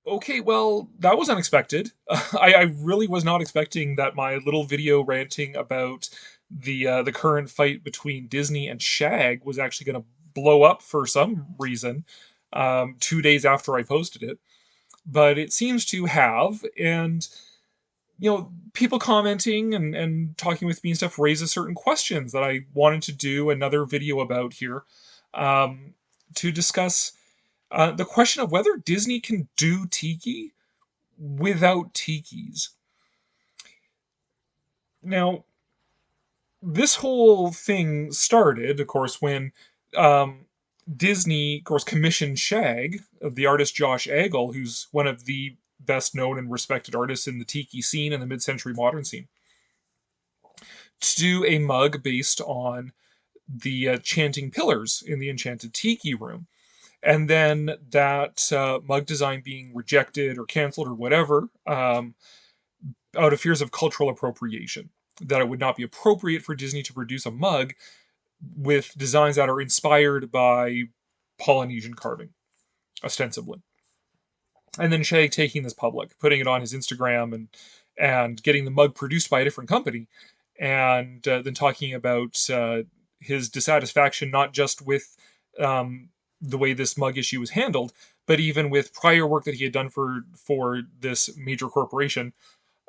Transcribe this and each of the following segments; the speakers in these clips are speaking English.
Okay, well, that was unexpected. I really was not expecting that my little video ranting about the current fight between Disney and Shag was actually going to blow up for some reason 2 days after I posted it. But it seems to have, and people commenting and talking with me and stuff raises certain questions that I wanted to do another video about here, um, to discuss the question of whether Disney can do Tiki without tikis. Now, this whole thing started, of course, when um, Disney, of course, commissioned Shag, of the artist Josh Agel, who's one of the best known and respected artists in the tiki scene and the mid-century modern scene, to do a mug based on the chanting pillars in the Enchanted Tiki room. And then that mug design being rejected or canceled or whatever, out of fears of cultural appropriation, that it would not be appropriate for Disney to produce a mug with designs that are inspired by Polynesian carving, ostensibly. And then Shag taking this public, putting it on his Instagram and getting the mug produced by a different company, and then talking about his dissatisfaction not just with the way this mug issue was handled, but even with prior work that he had done for this major corporation,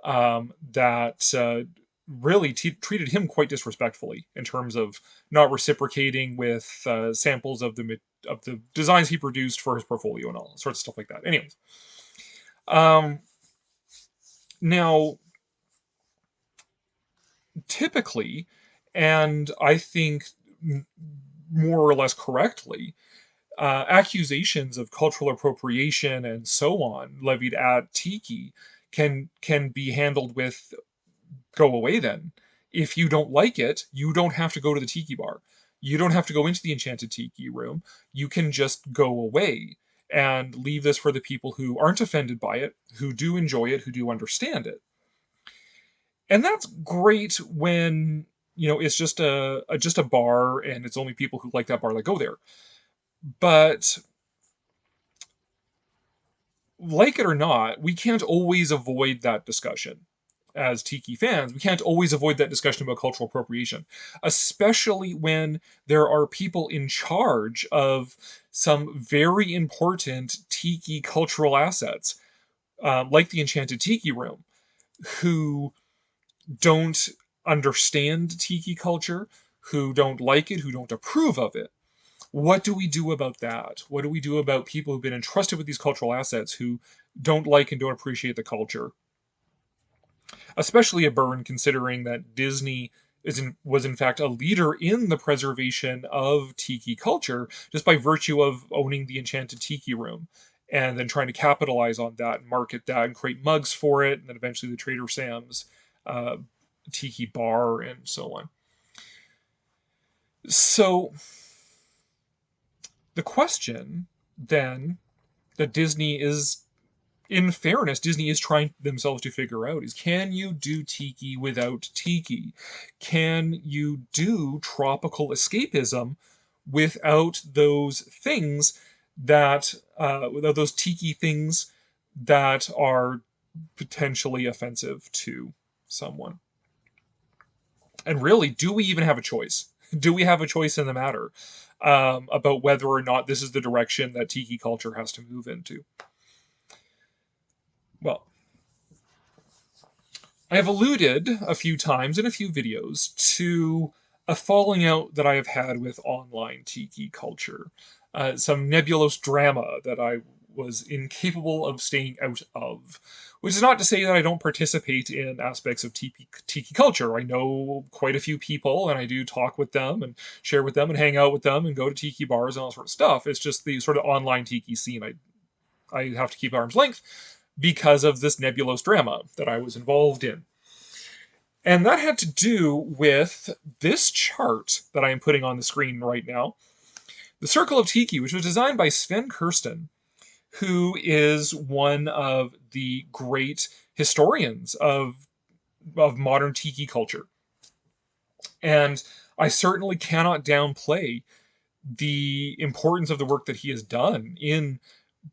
that really treated him quite disrespectfully in terms of not reciprocating with samples of the designs he produced for his portfolio and all sorts of stuff like that. Anyways, um, now typically, and I think more or less correctly, accusations of cultural appropriation and so on levied at Tiki can be handled with "go away then. If you don't like it, you don't have to go to the tiki bar. You don't have to go into the enchanted tiki room. You can just go away and leave this for the people who aren't offended by it, who do enjoy it, who do understand it." And that's great when, it's just a bar and it's only people who like that bar that go there. But like it or not, we can't always avoid that discussion. As Tiki fans, we can't always avoid that discussion about cultural appropriation, especially when there are people in charge of some very important Tiki cultural assets, like the Enchanted Tiki Room, who don't understand Tiki culture, who don't like it, who don't approve of it. What do we do about that? What do we do about people who've been entrusted with these cultural assets who don't like and don't appreciate the culture? Especially a burn considering that Disney was in fact a leader in the preservation of tiki culture just by virtue of owning the Enchanted Tiki Room and then trying to capitalize on that and market that and create mugs for it, and then eventually the Trader Sam's uh, Tiki Bar and so on. So the question then that Disney is in fairness, Disney is trying themselves to figure out is, can you do Tiki without Tiki? Can you do tropical escapism without those things without those Tiki things that are potentially offensive to someone? And really, do we even have a choice? Do we have a choice in the matter about whether or not this is the direction that Tiki culture has to move into? Well, I have alluded a few times in a few videos to a falling out that I have had with online tiki culture, some nebulous drama that I was incapable of staying out of. Which is not to say that I don't participate in aspects of tiki culture. I know quite a few people, and I do talk with them and share with them and hang out with them and go to tiki bars and all sort of stuff. It's just the sort of online tiki scene I have to keep at arm's length because of this nebulous drama that I was involved in. And that had to do with this chart that I am putting on the screen right now. The Circle of Tiki, which was designed by Sven Kirsten, who is one of the great historians of modern tiki culture. And I certainly cannot downplay the importance of the work that he has done in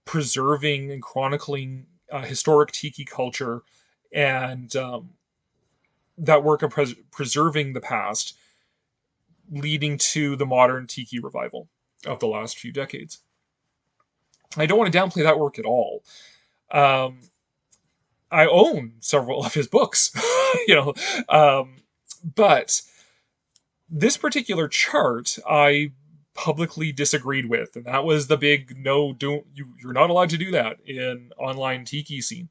preserving and chronicling historic tiki culture, and that work of preserving the past, leading to the modern tiki revival of the last few decades. I don't want to downplay that work at all. Um, I own several of his books, you know, um, but this particular chart I publicly disagreed with, and that was the big no. Don't you're not allowed to do that in online tiki scene.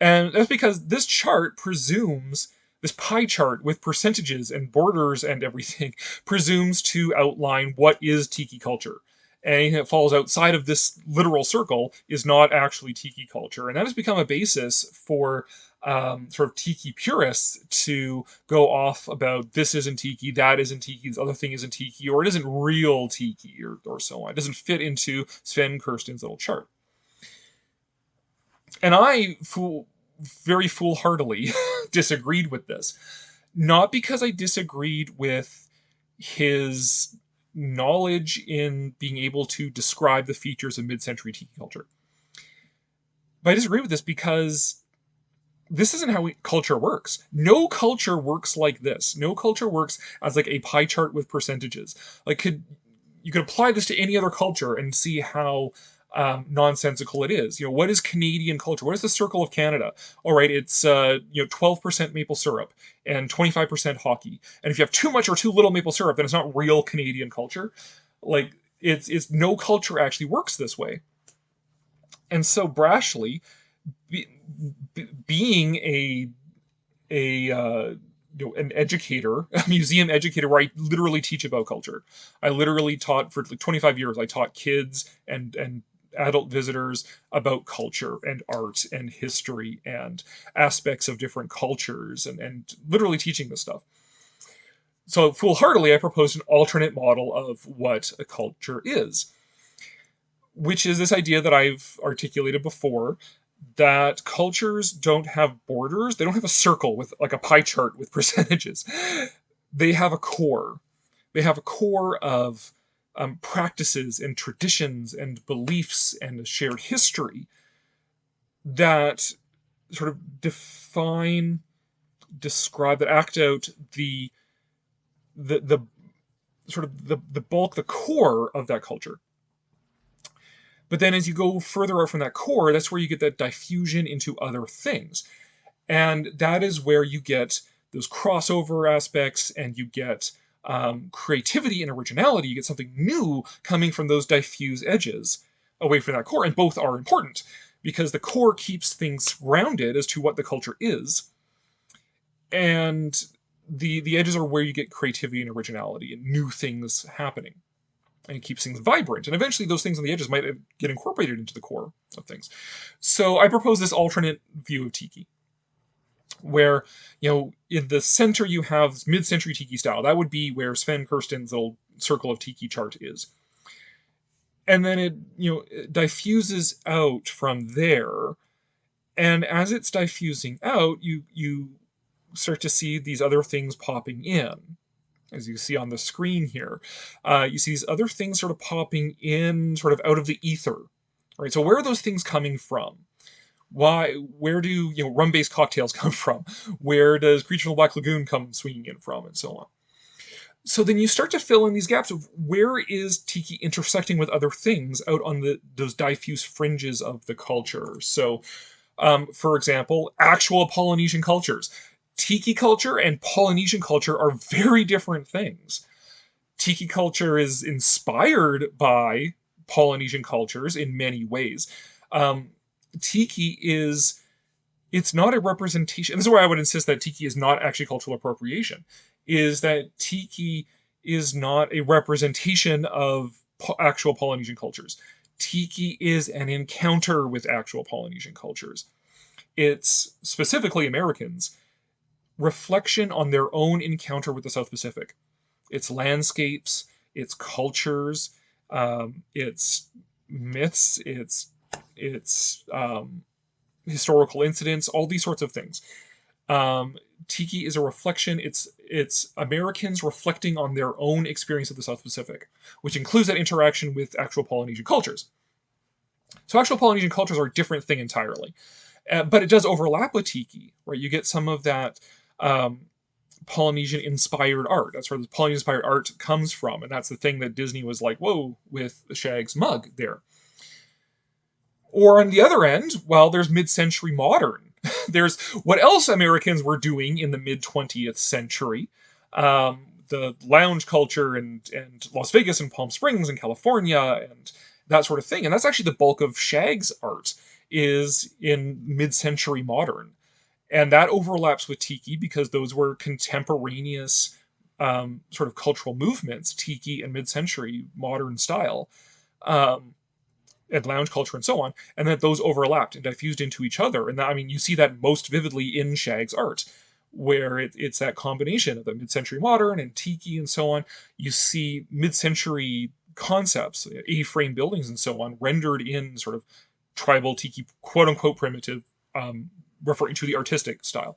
And that's because this chart presumes, this pie chart with percentages and borders and everything, presumes to outline what is tiki culture. Anything that falls outside of this literal circle is not actually tiki culture. And that has become a basis for sort of tiki purists to go off about this isn't tiki, that isn't tiki, this other thing isn't tiki, or it isn't real tiki, or so on. It doesn't fit into Sven Kirsten's little chart. And very foolhardily disagreed with this. Not because I disagreed with his knowledge in being able to describe the features of mid-century tiki culture. But I disagree with this because this isn't how culture works. No culture works like this. No culture works as like a pie chart with percentages. Like you could apply this to any other culture and see how nonsensical it is. What is Canadian culture? What is the Circle of Canada? All right, it's 12% maple syrup and 25% hockey. And if you have too much or too little maple syrup, then it's not real Canadian culture. Like it's no culture actually works this way. And so brashly, being an educator, a museum educator, where I literally teach about culture. I literally taught for like 25 years. I taught kids and adult visitors about culture and art and history and aspects of different cultures, and literally teaching this stuff. So foolhardily, I proposed an alternate model of what a culture is, which is this idea that I've articulated before, that cultures don't have borders. They don't have a circle with like a pie chart with percentages. They have a core. They have a core of practices and traditions and beliefs and a shared history that sort of describe, that act out the sort of the bulk, the core of that culture. But then as you go further out from that core, that's where you get that diffusion into other things. And that is where you get those crossover aspects, and you get creativity and originality. You get something new coming from those diffuse edges away from that core. And both are important because the core keeps things grounded as to what the culture is. And the edges are where you get creativity and originality and new things happening. And it keeps things vibrant. And eventually those things on the edges might get incorporated into the core of things. So I propose this alternate view of Tiki, where, in the center you have mid-century Tiki style. That would be where Sven Kirsten's little circle of Tiki chart is. And then it diffuses out from there. And as it's diffusing out, you start to see these other things popping in. As you see on the screen here, you see these other things sort of popping in, sort of out of the ether, right? So where are those things coming from? Where do rum-based cocktails come from? Where does Creature from the Black Lagoon come swinging in from, and so on? So then you start to fill in these gaps of where is Tiki intersecting with other things out on those diffuse fringes of the culture. So, for example, actual Polynesian cultures. Tiki culture and Polynesian culture are very different things. Tiki culture is inspired by Polynesian cultures in many ways. Tiki it's not a representation. And this is where I would insist that Tiki is not actually cultural appropriation, is that Tiki is not a representation of actual Polynesian cultures. Tiki is an encounter with actual Polynesian cultures. It's specifically Americans' reflection on their own encounter with the South Pacific. Its landscapes, its cultures, its myths, its historical incidents, all these sorts of things. Tiki is a reflection. It's Americans reflecting on their own experience of the South Pacific, which includes that interaction with actual Polynesian cultures. So actual Polynesian cultures are a different thing entirely. But it does overlap with Tiki, right? You get some of that um, Polynesian inspired art. That's where the Polynesian inspired art comes from. And that's the thing that Disney was like, whoa, with the Shag's mug there. Or on the other end, well, there's mid century modern. There's what else Americans were doing in the mid 20th century. The lounge culture and Las Vegas and Palm Springs and California and that sort of thing. And that's actually the bulk of Shag's art is in mid century modern. And that overlaps with Tiki because those were contemporaneous sort of cultural movements, Tiki and mid century modern style. Um, and lounge culture and so on, and that those overlapped and diffused into each other. And that, I mean, you see that most vividly in Shag's art, where it's that combination of the mid-century modern and tiki and so on. You see mid-century concepts, A-frame buildings and so on, rendered in sort of tribal tiki, quote unquote primitive, referring to the artistic style.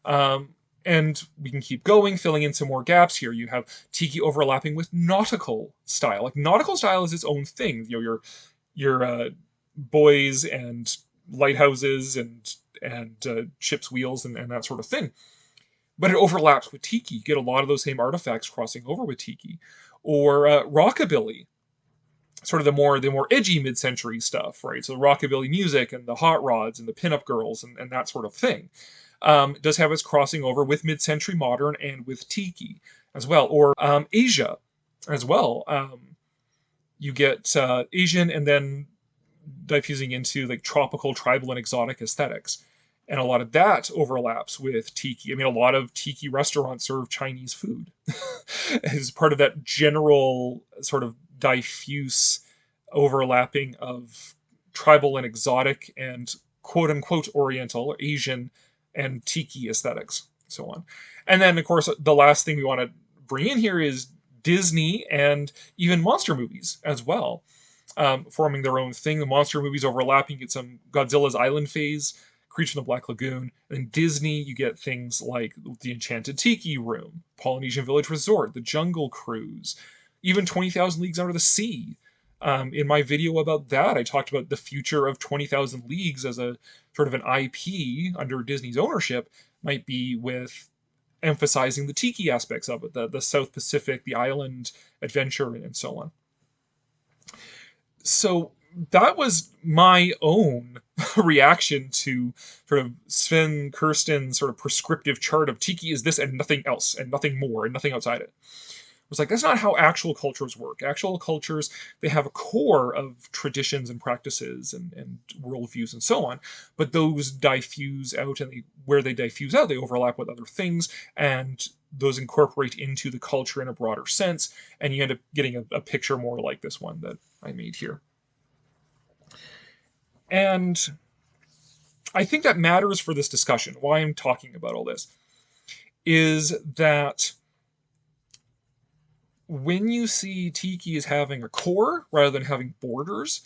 Um, and we can keep going, filling in some more gaps here. You have tiki overlapping with nautical style. Like nautical style is its own thing. You know, your buoys and lighthouses and ship's wheels and that sort of thing. But it overlaps with tiki. You get a lot of those same artifacts crossing over with tiki, or rockabilly, sort of the more edgy mid-century stuff, right? So the rockabilly music and the hot rods and the pinup girls and that sort of thing. It does have its crossing over with mid-century modern and with tiki as well, or Asia as well. You get Asian and then diffusing into like tropical, tribal, and exotic aesthetics. And a lot of that overlaps with tiki. I mean, a lot of tiki restaurants serve Chinese food as part of that general sort of diffuse overlapping of tribal and exotic and quote unquote Oriental or Asian and tiki aesthetics, so on. And then, of course, the last thing we want to bring in here is Disney and even monster movies as well, forming their own thing. The monster movies overlapping, you get some Godzilla's Island phase, Creature in the Black Lagoon. And in Disney, you get things like the Enchanted Tiki Room, Polynesian Village Resort, the Jungle Cruise, even 20,000 Leagues Under the Sea. In my video about that, I talked about the future of 20,000 Leagues as a sort of an IP under Disney's ownership might be with emphasizing the tiki aspects of it, the South Pacific, the island adventure, and so on. So that was my own reaction to sort of Sven Kirsten's sort of prescriptive chart of tiki is this and nothing else, and nothing more, and nothing outside it. It was like, that's not how actual cultures work. Actual cultures, they have a core of traditions and practices and worldviews and so on, but those diffuse out, and where they diffuse out, they overlap with other things, and those incorporate into the culture in a broader sense, and you end up getting a picture more like this one that I made here. And I think that matters for this discussion. Why I'm talking about all this is that when you see tiki as having a core rather than having borders,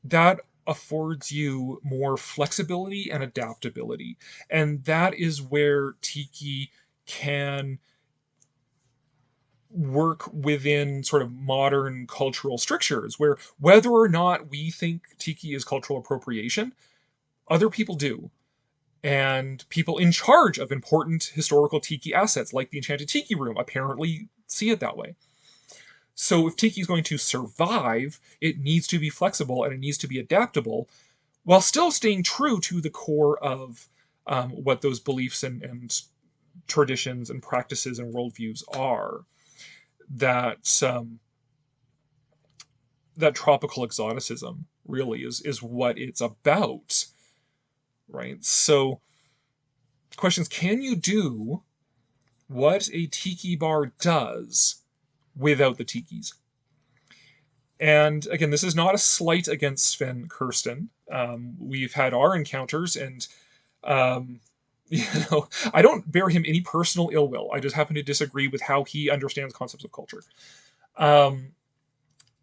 that affords you more flexibility and adaptability. And that is where tiki can work within sort of modern cultural strictures, where whether or not we think tiki is cultural appropriation, other people do. And people in charge of important historical tiki assets, like the Enchanted Tiki Room, apparently see it that way. So if tiki is going to survive, it needs to be flexible and it needs to be adaptable, while still staying true to the core of what those beliefs and traditions and practices and worldviews are. That that tropical exoticism really is what it's about, right? So, questions: can you do what a tiki bar does without the tikis? And again, this is not a slight against Sven Kirsten. We've had our encounters, and um, you know, I don't bear him any personal ill will. I just happen to disagree with how he understands concepts of culture. Um,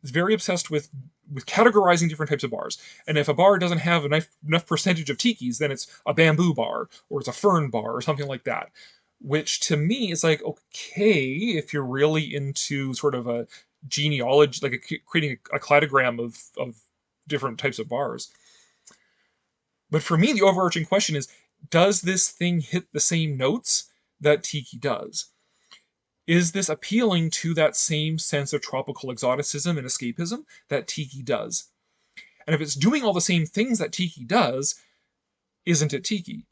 he's very obsessed with categorizing different types of bars. And if a bar doesn't have enough percentage of tikis, then it's a bamboo bar or it's a fern bar or something like that. Which to me is like, okay, if you're really into sort of a genealogy, like creating a cladogram of different types of bars. But for me, the overarching question is, does this thing hit the same notes that Tiki does? Is this appealing to that same sense of tropical exoticism and escapism that Tiki does? And if it's doing all the same things that Tiki does, isn't it Tiki?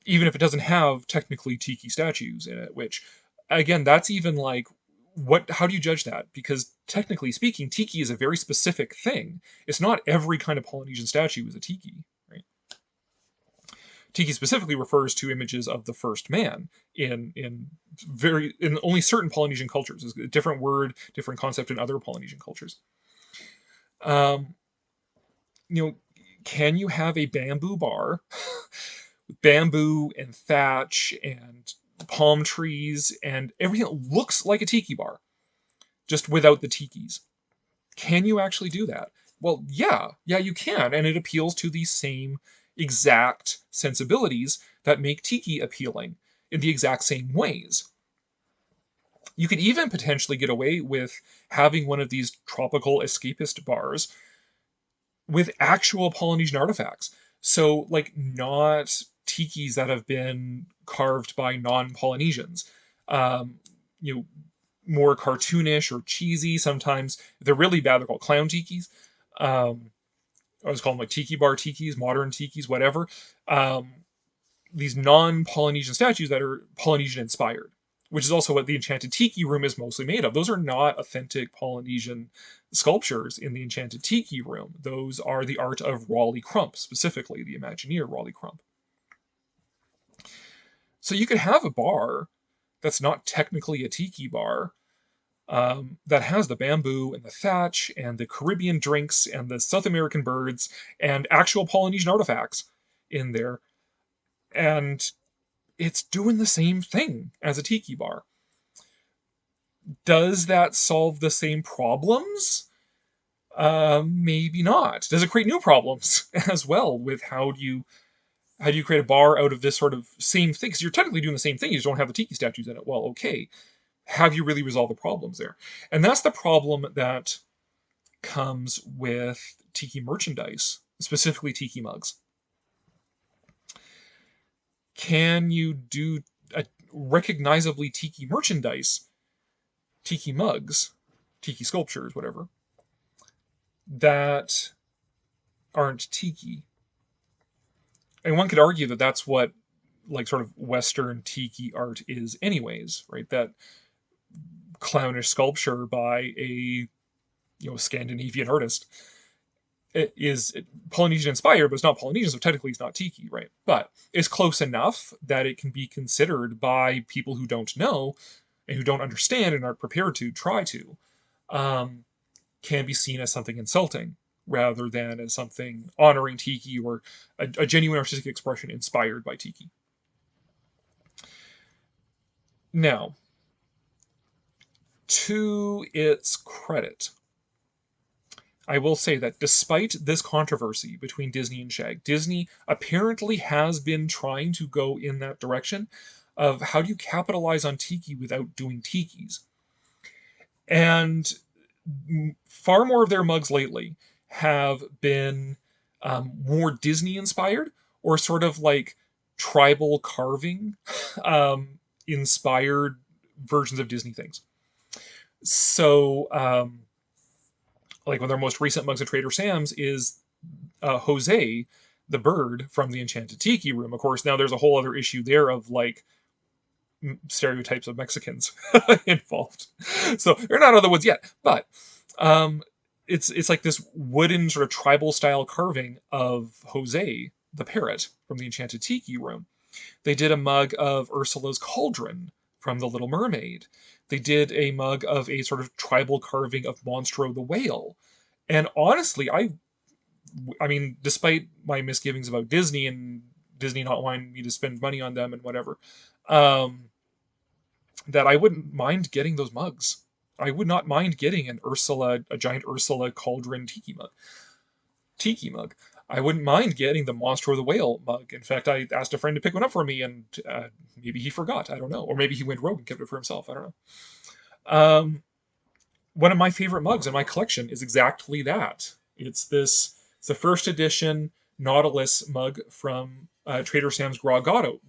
Even if it doesn't have technically Tiki statues in it, which, again, that's even like, how do you judge that? Because technically speaking, Tiki is a very specific thing. It's not every kind of Polynesian statue is a Tiki, right? Tiki specifically refers to images of the first man in only certain Polynesian cultures. It's a different word, different concept in other Polynesian cultures. Um, you know, can you have a bamboo bar with bamboo and thatch and palm trees and everything that looks like a tiki bar, just without the tikis? Can you actually do that? Well, yeah, you can, and it appeals to the same exact sensibilities that make tiki appealing in the exact same ways. You could even potentially get away with having one of these tropical escapist bars with actual Polynesian artifacts. So, like, not tikis that have been carved by non-Polynesians. Um, you know, more cartoonish or cheesy. Sometimes if they're really bad, they're called clown tikis. I was calling them like tiki bar tikis, modern tikis, whatever. Um, these non-Polynesian statues that are Polynesian inspired, which is also what the Enchanted Tiki room is mostly made of. Those are not authentic Polynesian sculptures in the Enchanted Tiki room. Those are the art of Raleigh Crump, specifically the Imagineer Raleigh Crump. So you could have a bar that's not technically a tiki bar, that has the bamboo and the thatch and the Caribbean drinks and the South American birds and actual Polynesian artifacts in there. And it's doing the same thing as a tiki bar. Does that solve the same problems? Maybe not. Does it create new problems as well with how do you create a bar out of this sort of same thing? Because you're technically doing the same thing, you just don't have the tiki statues in it. Well, okay. Have you really resolved the problems there? And that's the problem that comes with tiki merchandise, specifically tiki mugs. Can you do a recognizably tiki merchandise, tiki mugs, tiki sculptures, whatever, that aren't tiki? And one could argue that that's what, like, sort of Western tiki art is anyways, right? That clownish sculpture by a Scandinavian artist. It is Polynesian inspired, but it's not Polynesian, so technically it's not tiki, right? But it's close enough that it can be considered by people who don't know and who don't understand and aren't prepared to try to, can be seen as something insulting rather than as something honoring tiki or a genuine artistic expression inspired by tiki. Now, to its credit, I will say that despite this controversy between Disney and Shag, Disney apparently has been trying to go in that direction of how do you capitalize on tiki without doing tikis. And far more of their mugs lately have been more Disney inspired or sort of like tribal carving inspired versions of Disney things. So, like one of their most recent mugs at Trader Sam's is Jose, the bird from the Enchanted Tiki room. Of course, now there's a whole other issue there of like stereotypes of Mexicans involved. So they're not out of the woods yet, but it's like this wooden sort of tribal style carving of Jose, the parrot from the Enchanted Tiki room. They did a mug of Ursula's cauldron from The Little Mermaid. They did a mug of a sort of tribal carving of Monstro the whale. And honestly, I mean, despite my misgivings about Disney and Disney not wanting me to spend money on them and whatever, that I wouldn't mind getting those mugs. I would not mind getting a giant Ursula cauldron tiki mug. I wouldn't mind getting the Monster of the Whale mug. In fact, I asked a friend to pick one up for me, and maybe he forgot. I don't know. Or maybe he went rogue and kept it for himself. I don't know. One of my favorite mugs in my collection is exactly that. It's the first edition Nautilus mug from Trader Sam's Grotto,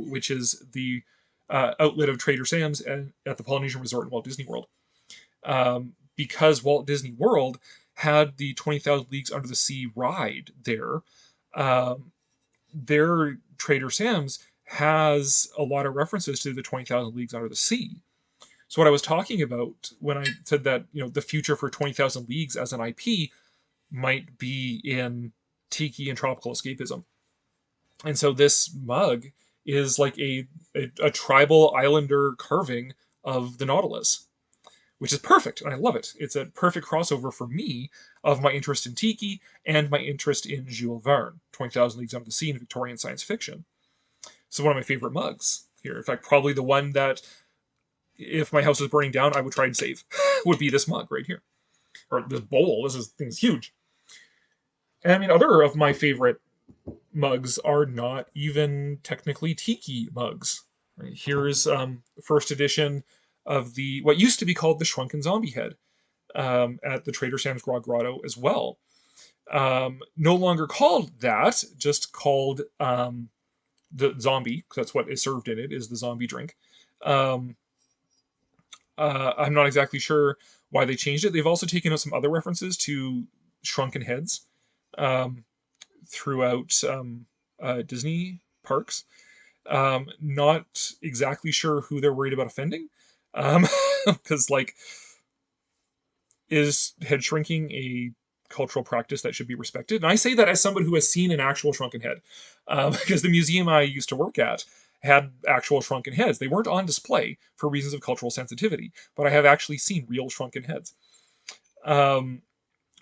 which is the outlet of Trader Sam's at the Polynesian Resort in Walt Disney World. Because Walt Disney World had the 20,000 Leagues Under the Sea ride there, um, their Trader Sam's has a lot of references to the 20,000 Leagues Under the Sea. So what I was talking about when I said that, the future for 20,000 Leagues as an IP might be in tiki and tropical escapism. And so this mug is like a tribal islander carving of the Nautilus, which is perfect, and I love it. It's a perfect crossover for me of my interest in tiki and my interest in Jules Verne, 20,000 Leagues Under the Sea, and Victorian science fiction. So one of my favorite mugs here. In fact, probably the one that, if my house was burning down, I would try and save, would be this mug right here. Or this bowl. This thing's huge. And I mean, other of my favorite mugs are not even technically tiki mugs. Right? Here's first edition of the what used to be called the Shrunken Zombie Head at the Trader Sam's Grotto as well. No longer called that, just called the zombie, because that's what is served in it, is the zombie drink. Um, I'm not exactly sure why they changed it. They've also taken out some other references to shrunken heads um, throughout Disney parks. Not exactly sure who they're worried about offending, because like, is head shrinking a cultural practice that should be respected? And I say that as somebody who has seen an actual shrunken head, because the museum I used to work at had actual shrunken heads. They weren't on display for reasons of cultural sensitivity, but I have actually seen real shrunken heads. Um,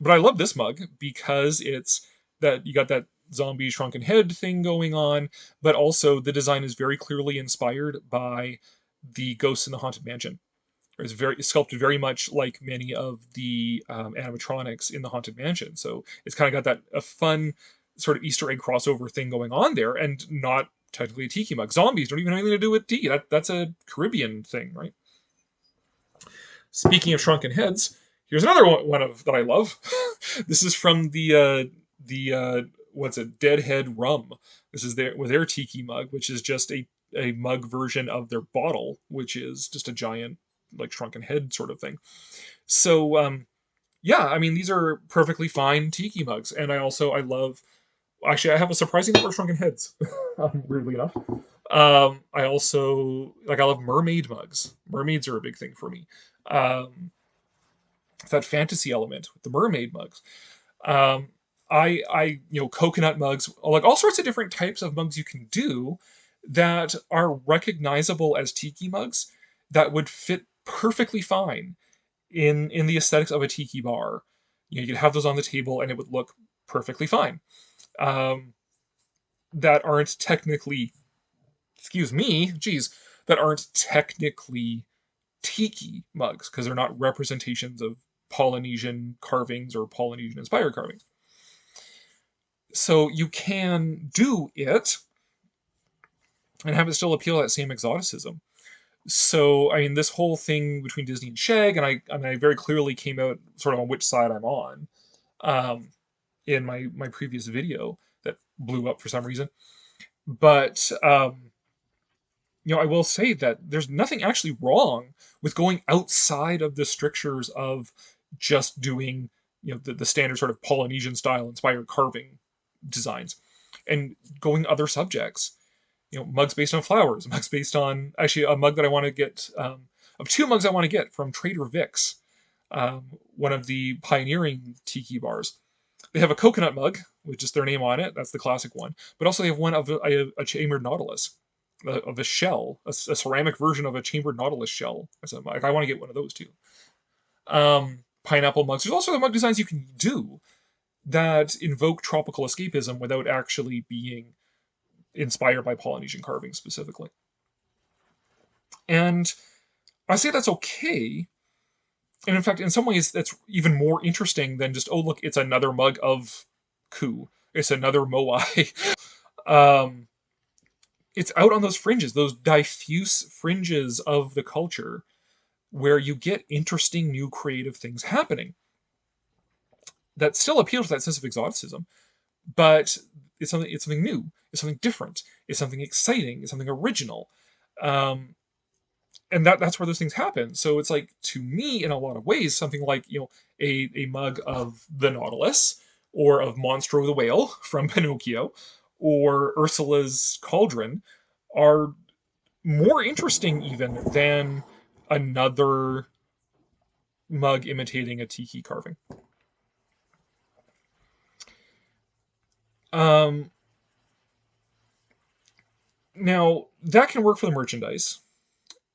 but I love this mug because it's that you got that zombie shrunken head thing going on, but also the design is very clearly inspired by the ghosts in the Haunted Mansion. It's very sculpted very much like many of the animatronics in the Haunted Mansion. So it's kind of got that a fun sort of Easter egg crossover thing going on there, and not technically a tiki mug. Zombies don't even have anything to do with tiki. That's a Caribbean thing, right? Speaking of shrunken heads, here's another one of that I love. This is from the what's it, Deadhead Rum. This is their tiki mug, which is just a mug version of their bottle, which is just a giant like shrunken head sort of thing. So yeah, I mean these are perfectly fine tiki mugs, and I love. Actually, I have a surprising number of shrunken heads. Weirdly enough, I also I love mermaid mugs. Mermaids are a big thing for me. Um, that fantasy element with the mermaid mugs. Um, coconut mugs, like all sorts of different types of mugs you can do that are recognizable as tiki mugs that would fit perfectly fine in the aesthetics of a tiki bar. You could have those on the table and it would look perfectly fine. Um, that aren't technically, excuse me, geez, that aren't technically tiki mugs because they're not representations of Polynesian carvings or Polynesian inspired carvings. So you can do it and have it still appeal to that same exoticism. So I mean, this whole thing between Disney and Shag, and I very clearly came out sort of on which side I'm on, um, in my previous video that blew up for some reason. But I will say that there's nothing actually wrong with going outside of the strictures of just doing the standard sort of Polynesian style inspired carving designs and going other subjects. Mugs based on flowers, mugs based on actually a mug that I want to get of two mugs I want to get from Trader Vic's, one of the pioneering tiki bars. They have a coconut mug with just their name on it. That's the classic one. But also they have one of a chambered nautilus, of a shell, a ceramic version of a chambered nautilus shell. So I want to get one of those too. Pineapple mugs. There's also the mug designs you can do that invoke tropical escapism without actually being inspired by Polynesian carving specifically. And I say that's okay. And in fact, in some ways, that's even more interesting than just, oh, look, it's another mug of Ku. It's another Moai. um, it's out on those fringes, those diffuse fringes of the culture where you get interesting new creative things happening. that still appeals to that sense of exoticism, but it's something new, it's something different, it's something exciting, it's something original. Um, and that's where those things happen. So it's like, to me, in a lot of ways, something like, a mug of the Nautilus, or of Monstro the whale from Pinocchio, or Ursula's cauldron, are more interesting even than another mug imitating a tiki carving. Um, Now that can work for the merchandise,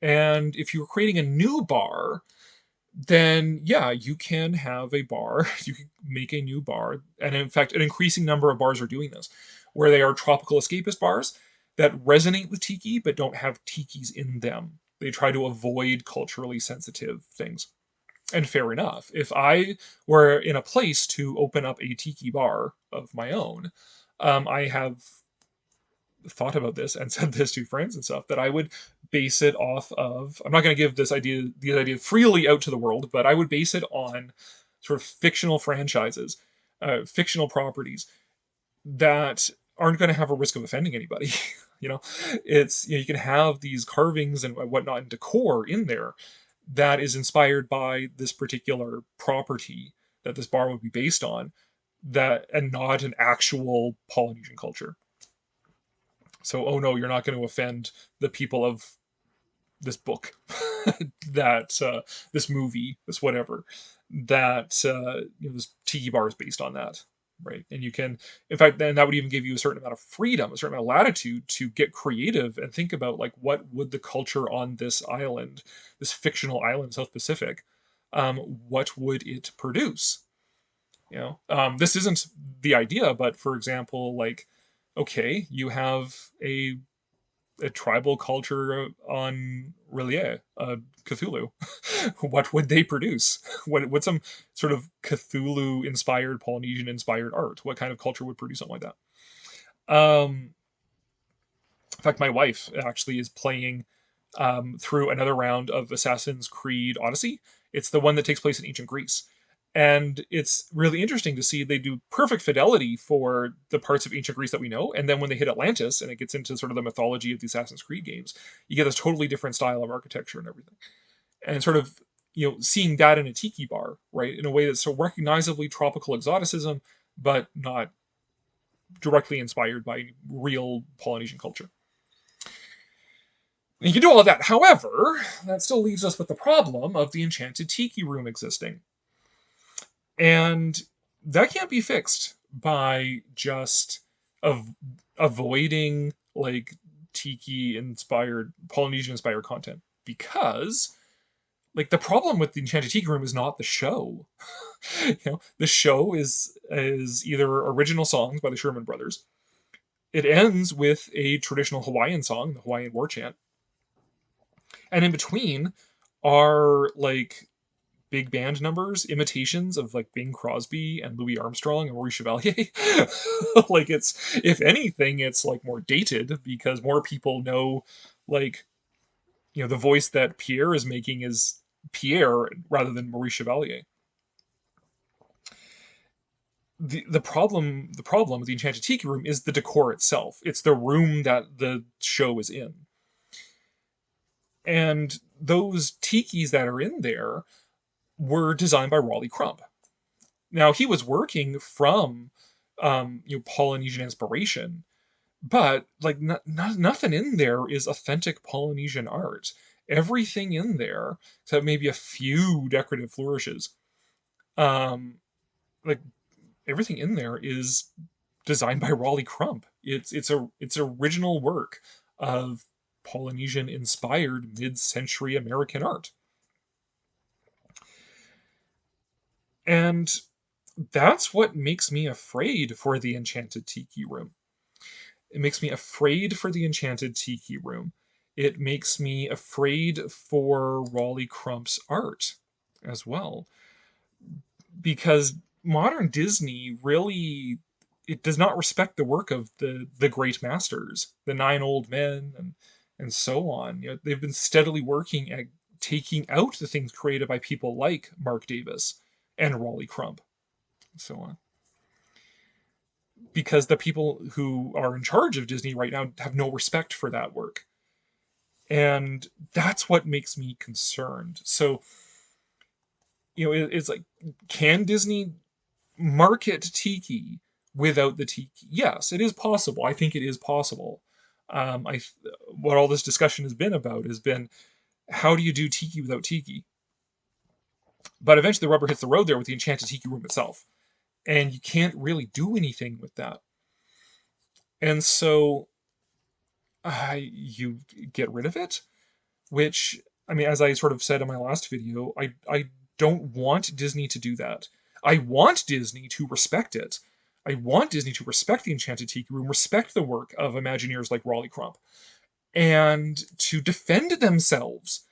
and if you're creating a new bar, then yeah, you can have a bar. You can make a new bar, and in fact, an increasing number of bars are doing this, where they are tropical escapist bars that resonate with tiki but don't have tikis in them. They try to avoid culturally sensitive things. And fair enough. If I were in a place to open up a tiki bar of my own, I have thought about this and said this to friends and stuff, that I would base it off of. I'm not going to give the idea freely out to the world, but I would base it on sort of fictional franchises, fictional properties that aren't going to have a risk of offending anybody. you know, you can have these carvings and whatnot and decor in there that is inspired by this particular property that this bar would be based on, that and not an actual Polynesian culture. So, oh no, you're not going to offend the people of this book, that this movie, this whatever, that this tiki bar is based on that, right? And you can, in fact, then that would even give you a certain amount of freedom, a certain amount of latitude to get creative and think about, like, what would the culture on this island, this fictional island, South Pacific, what would it produce? This isn't the idea, but for example, like, okay, you have a tribal culture on Relia, Cthulhu. What would they produce? What's some sort of Cthulhu inspired, Polynesian inspired art? What kind of culture would produce something like that? In fact, my wife actually is playing through another round of Assassin's Creed Odyssey. It's the one that takes place in ancient Greece. And it's really interesting to see they do perfect fidelity for the parts of ancient Greece that we know. And then when they hit Atlantis and it gets into sort of the mythology of the Assassin's Creed games, you get this totally different style of architecture and everything. And sort of, seeing that in a tiki bar, right, in a way that's so recognizably tropical exoticism, but not directly inspired by real Polynesian culture. And you can do all of that. However, that still leaves us with the problem of the enchanted tiki room existing. And that can't be fixed by just avoiding, like, tiki inspired, Polynesian inspired content, because, like, the problem with the enchanted tiki room is not the show. The show is either original songs by the Sherman Brothers. It ends with a traditional Hawaiian song, the Hawaiian war chant, and in between are, like, big band numbers, imitations of, like, Bing Crosby and Louis Armstrong and Maurice Chevalier. Like, if anything, it's like more dated because more people know, like, the voice that Pierre is making is Pierre rather than Maurice Chevalier. The problem with the Enchanted Tiki Room is the decor itself. It's the room that the show is in. And those tikis that are in there were designed by Raleigh Crump. Now, he was working from Polynesian inspiration, but, like, nothing in there is authentic Polynesian art. Everything in there, except maybe a few decorative flourishes, um, like, everything in there is designed by Raleigh Crump. It's original work of Polynesian inspired mid-century American art. And that's what makes me afraid for the Enchanted Tiki Room. It makes me afraid for the Enchanted Tiki Room. It makes me afraid for Raleigh Crump's art as well. Because modern Disney really, it does not respect the work of the great masters, the nine old men, and so on. They've been steadily working at taking out the things created by people like Mark Davis and Raleigh Crump. so on. Because the people who are in charge of Disney right now have no respect for that work. And that's what makes me concerned. So, it's like, can Disney market Tiki without the Tiki? Yes, it is possible. I think it is possible. I What all this discussion has been about has been, how do you do Tiki without Tiki? But eventually the rubber hits the road there with the Enchanted Tiki Room itself, and you can't really do anything with that. And so you get rid of it, which, I mean, as I sort of said in my last video, I don't want Disney to do that. I want Disney to respect it. I want Disney to respect the Enchanted Tiki Room, respect the work of Imagineers like Raleigh Crump, and to defend themselves,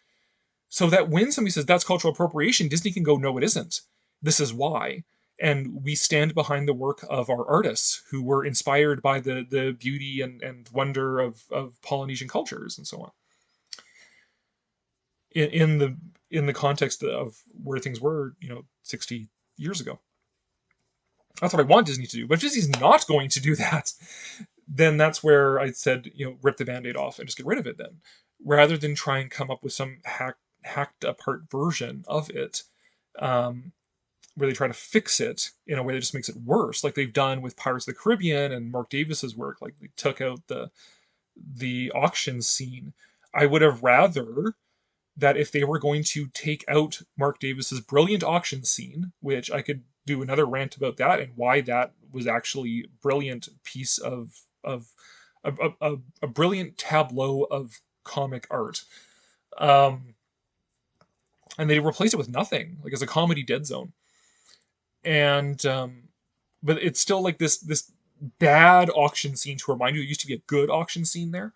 so that when somebody says that's cultural appropriation, Disney can go, no, it isn't. This is why. And we stand behind the work of our artists who were inspired by the beauty and wonder of Polynesian cultures and so on. In the context of where things were, 60 years ago. That's what I want Disney to do. But if Disney's not going to do that, then that's where I said, rip the Band-Aid off and just get rid of it then. Rather than try and come up with some hacked apart version of it, where they try to fix it in a way that just makes it worse, like they've done with Pirates of the Caribbean and Mark Davis's work. Like, they took out the auction scene. I would have rather that if they were going to take out Mark Davis's brilliant auction scene, which I could do another rant about that and why that was actually a brilliant piece of a brilliant tableau of comic art. And they replaced it with nothing, like as a comedy dead zone. And but it's still like this bad auction scene to remind you it used to be a good auction scene there.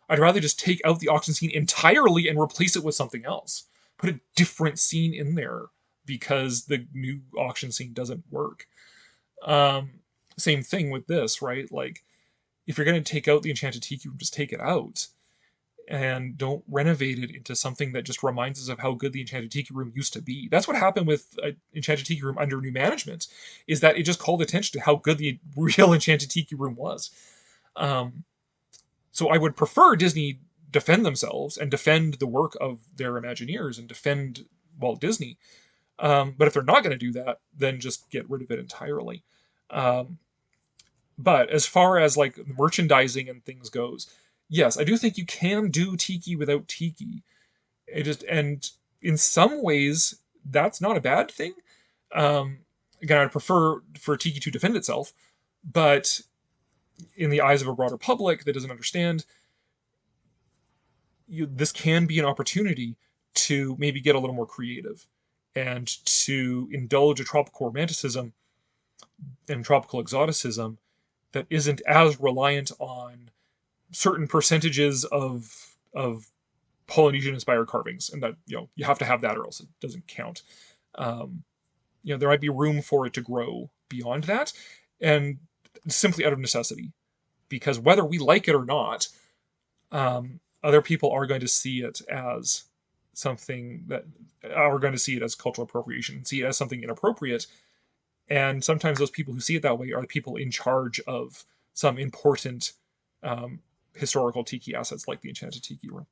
I'd rather just take out the auction scene entirely and replace it with something else. Put a different scene in there because the new auction scene doesn't work. Same thing with this, right? Like, if you're going to take out the Enchanted Tiki Room, just take it out. And don't renovate it into something that just reminds us of how good the Enchanted Tiki Room used to be. That's what happened with Enchanted Tiki Room under new management, is that it just called attention to how good the real Enchanted Tiki Room was. So I would prefer Disney defend themselves and defend the work of their Imagineers and defend Walt Disney. But if they're not going to do that, then just get rid of it entirely. But as far as like merchandising and things goes, yes, I do think you can do Tiki without Tiki. And in some ways, that's not a bad thing. Again, I'd prefer for Tiki to defend itself, but in the eyes of a broader public that doesn't understand, this can be an opportunity to maybe get a little more creative and to indulge a tropical romanticism and tropical exoticism that isn't as reliant on certain percentages of Polynesian inspired carvings, and that you have to have that or else it doesn't count. There might be room for it to grow beyond that, and simply out of necessity, because whether we like it or not, other people are going to see it as something that are going to see it as cultural appropriation, see it as something inappropriate. And sometimes those people who see it that way are the people in charge of some important historical Tiki assets like the Enchanted Tiki Room.